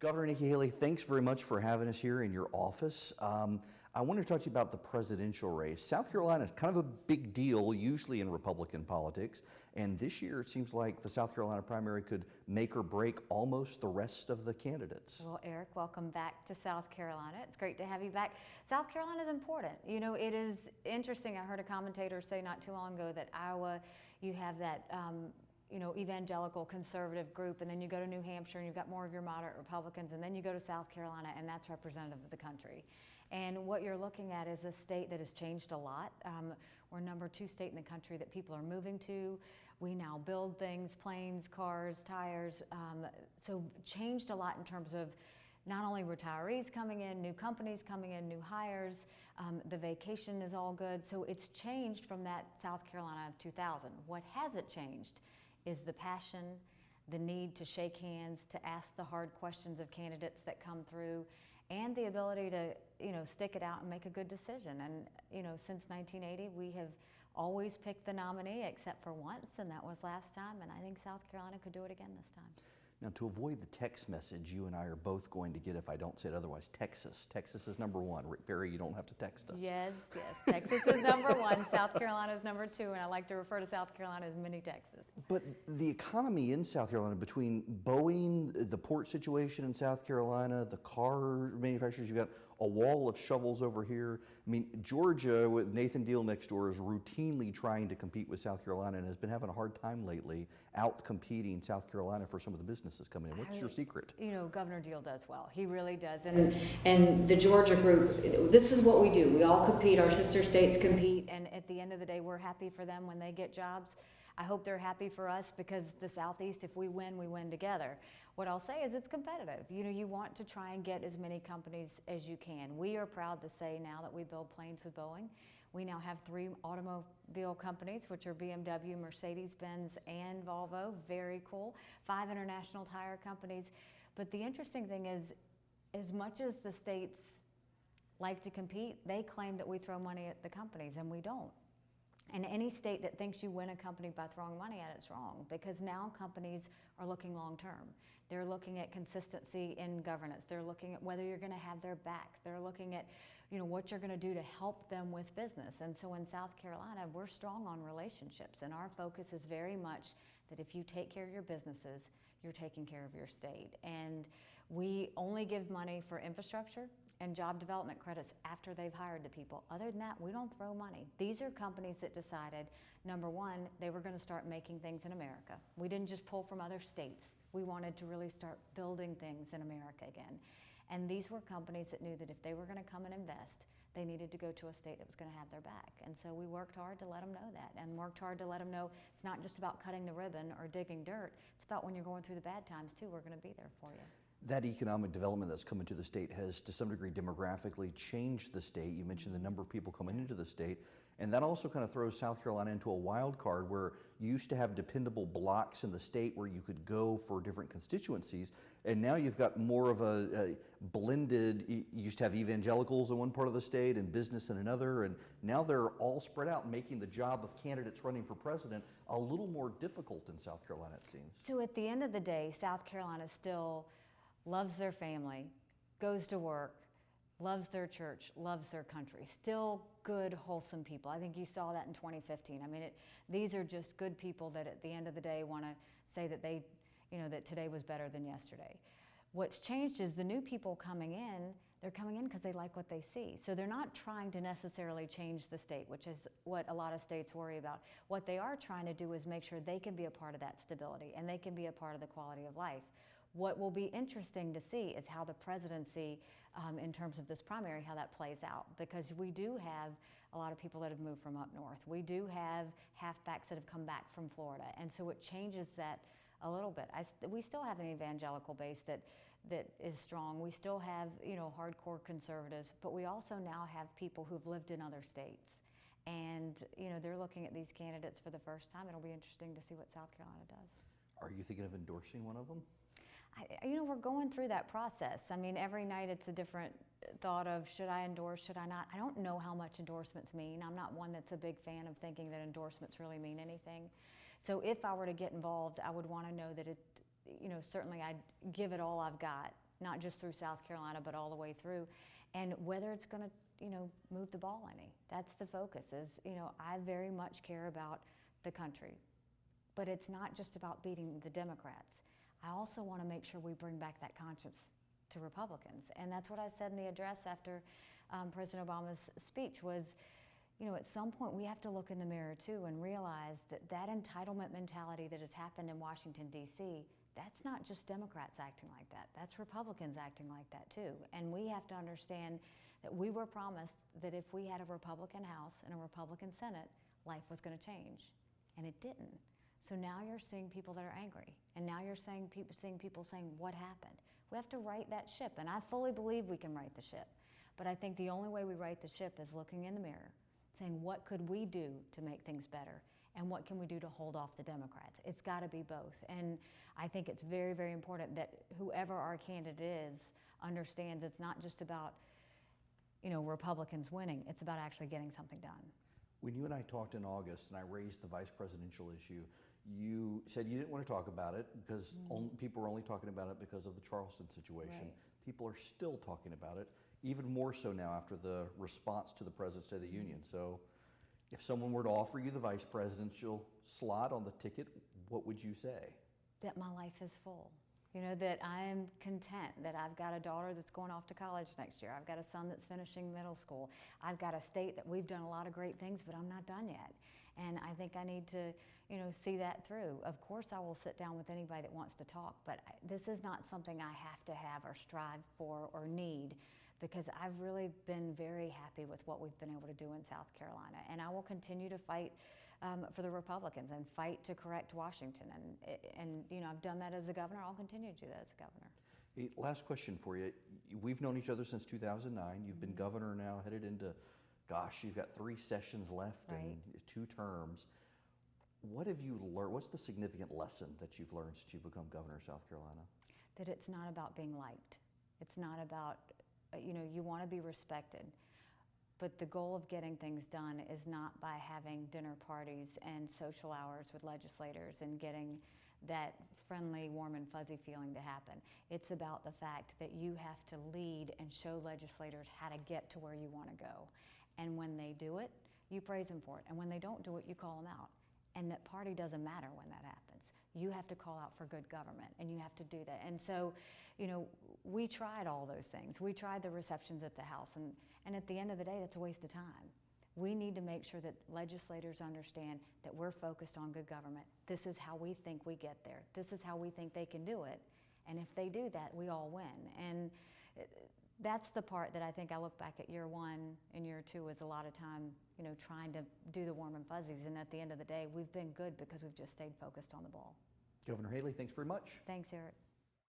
Governor Nikki Haley, thanks very much for having us here in your office. I want to talk to you about the presidential race. South Carolina is kind of a big deal, usually in Republican politics, and this year it seems like the South Carolina primary could make or break almost the rest of the candidates. Well, Eric, welcome back to South Carolina. It's great to have you back. South Carolina is important. You know, it is interesting. I heard a commentator say not too long ago that Iowa, you have that evangelical conservative group, and then you go to New Hampshire and you've got more of your moderate Republicans, and then you go to South Carolina and that's representative of the country. And what you're looking at is a state that has changed a lot. We're number 2 state in the country that people are moving to. We now build things, planes, cars, tires. So changed a lot in terms of not only retirees coming in, new companies coming in, new hires, the vacation is all good. So it's changed from that South Carolina of 2000. What hasn't changed is the passion, the need to shake hands, to ask the hard questions of candidates that come through, and the ability to, stick it out and make a good decision. And, since 1980, we have always picked the nominee except for once, and that was last time, and I think South Carolina could do it again this time. Now, to avoid the text message you and I are both going to get if I don't say it otherwise, Texas. Texas is number 1. Rick Barry, you don't have to text us. Yes. Texas is number 1. South Carolina is number 2, and I like to refer to South Carolina as mini Texas. But the economy in South Carolina, between Boeing, the port situation in South Carolina, the car manufacturers, you've got a wall of shovels over here. I mean, Georgia, with Nathan Deal next door, is routinely trying to compete with South Carolina and has been having a hard time lately out-competing South Carolina for some of the businesses coming in. What's your secret? Governor Deal does well. He really does. And the Georgia group, this is what we do. We all compete. Our sister states compete. And at the end of the day, we're happy for them when they get jobs. I hope they're happy for us, because the Southeast, if we win together. What I'll say is it's competitive. You want to try and get as many companies as you can. We are proud to say now that we build planes with Boeing. We now have 3 automobile companies, which are BMW, Mercedes-Benz, and Volvo. Very cool. 5 international tire companies. But the interesting thing is, as much as the states like to compete, they claim that we throw money at the companies, and we don't. And any state that thinks you win a company by throwing money at it's wrong, because now companies are looking long term. They're looking at consistency in governance. They're looking at whether you're going to have their back. They're looking at, what you're going to do to help them with business. And so in South Carolina, we're strong on relationships, and our focus is very much that if you take care of your businesses, you're taking care of your state. And we only give money for infrastructure and job development credits after they've hired the people. Other than that, we don't throw money. These are companies that decided, number 1, they were going to start making things in America. We didn't just pull from other states. We wanted to really start building things in America again. And these were companies that knew that if they were going to come and invest, they needed to go to a state that was going to have their back. And so we worked hard to let them know that, and worked hard to let them know it's not just about cutting the ribbon or digging dirt. It's about when you're going through the bad times too, we're going to be there for you. That economic development that's coming to the state has, to some degree, demographically changed the state. You mentioned the number of people coming into the state, and that also kind of throws South Carolina into a wild card where you used to have dependable blocks in the state where you could go for different constituencies, and now you've got more of a blended, you used to have evangelicals in one part of the state and business in another, and now they're all spread out, making the job of candidates running for president a little more difficult in South Carolina, it seems. So at the end of the day, South Carolina still loves their family, goes to work, loves their church, loves their country. Still good, wholesome people. I think you saw that in 2015. I mean, these are just good people that at the end of the day want to say that they, that today was better than yesterday. What's changed is the new people coming in, they're coming in because they like what they see. So they're not trying to necessarily change the state, which is what a lot of states worry about. What they are trying to do is make sure they can be a part of that stability and they can be a part of the quality of life. What will be interesting to see is how the presidency, in terms of this primary, how that plays out, because we do have a lot of people that have moved from up north. We do have halfbacks that have come back from Florida, and so it changes that a little bit. We still have an evangelical base that is strong. We still have, hardcore conservatives, but we also now have people who've lived in other states. And, they're looking at these candidates for the first time. It'll be interesting to see what South Carolina does. Are you thinking of endorsing one of them? We're going through that process. I mean, every night it's a different thought of, should I endorse, should I not? I don't know how much endorsements mean. I'm not one that's a big fan of thinking that endorsements really mean anything. So if I were to get involved, I would want to know that it, certainly I'd give it all I've got, not just through South Carolina, but all the way through, and whether it's going to, move the ball any. That's the focus is, I very much care about the country, but it's not just about beating the Democrats. I also want to make sure we bring back that conscience to Republicans. And that's what I said in the address after President Obama's speech was, at some point we have to look in the mirror too and realize that entitlement mentality that has happened in Washington, D.C., that's not just Democrats acting like that. That's Republicans acting like that too. And we have to understand that we were promised that if we had a Republican House and a Republican Senate, life was going to change. And it didn't. So now you're seeing people that are angry. And now you're seeing people saying, what happened? We have to right that ship. And I fully believe we can right the ship. But I think the only way we right the ship is looking in the mirror, saying, what could we do to make things better? And what can we do to hold off the Democrats? It's got to be both. And I think it's very, very important that whoever our candidate is understands it's not just about, Republicans winning. It's about actually getting something done. When you and I talked in August and I raised the vice presidential issue, you said you didn't want to talk about it because people were only talking about it because of the Charleston situation. Right. People are still talking about it, even more so now after the response to the President's State of the Union. So if someone were to offer you the vice presidential slot on the ticket, what would you say? That my life is full. That I am content, that I've got a daughter that's going off to college next year. I've got a son that's finishing middle school. I've got a state that we've done a lot of great things, but I'm not done yet. And I think I need to, see that through. Of course, I will sit down with anybody that wants to talk, but this is not something I have to have or strive for or need, because I've really been very happy with what we've been able to do in South Carolina. And I will continue to fight for the Republicans and fight to correct Washington. And I've done that as a governor. I'll continue to do that as a governor. Hey, last question for you. We've known each other since 2009. You've been governor now, headed into, you've got 3 sessions left and 2 terms. What have you learned? What's the significant lesson that you've learned since you've become governor of South Carolina? That it's not about being liked. It's not about, you want to be respected. But the goal of getting things done is not by having dinner parties and social hours with legislators and getting that friendly, warm and fuzzy feeling to happen. It's about the fact that you have to lead and show legislators how to get to where you want to go. And when they do it, you praise them for it. And when they don't do it, you call them out. And that party doesn't matter when that happens. You have to call out for good government, and you have to do that. And so, we tried all those things. We tried the receptions at the House, and at the end of the day, that's a waste of time. We need to make sure that legislators understand that we're focused on good government. This is how we think we get there. This is how we think they can do it. And if they do that, we all win. And that's the part that I think I look back at year 1 and year 2 is a lot of time, trying to do the warm and fuzzies. And at the end of the day, we've been good because we've just stayed focused on the ball. Governor Haley, thanks very much. Thanks, Erick.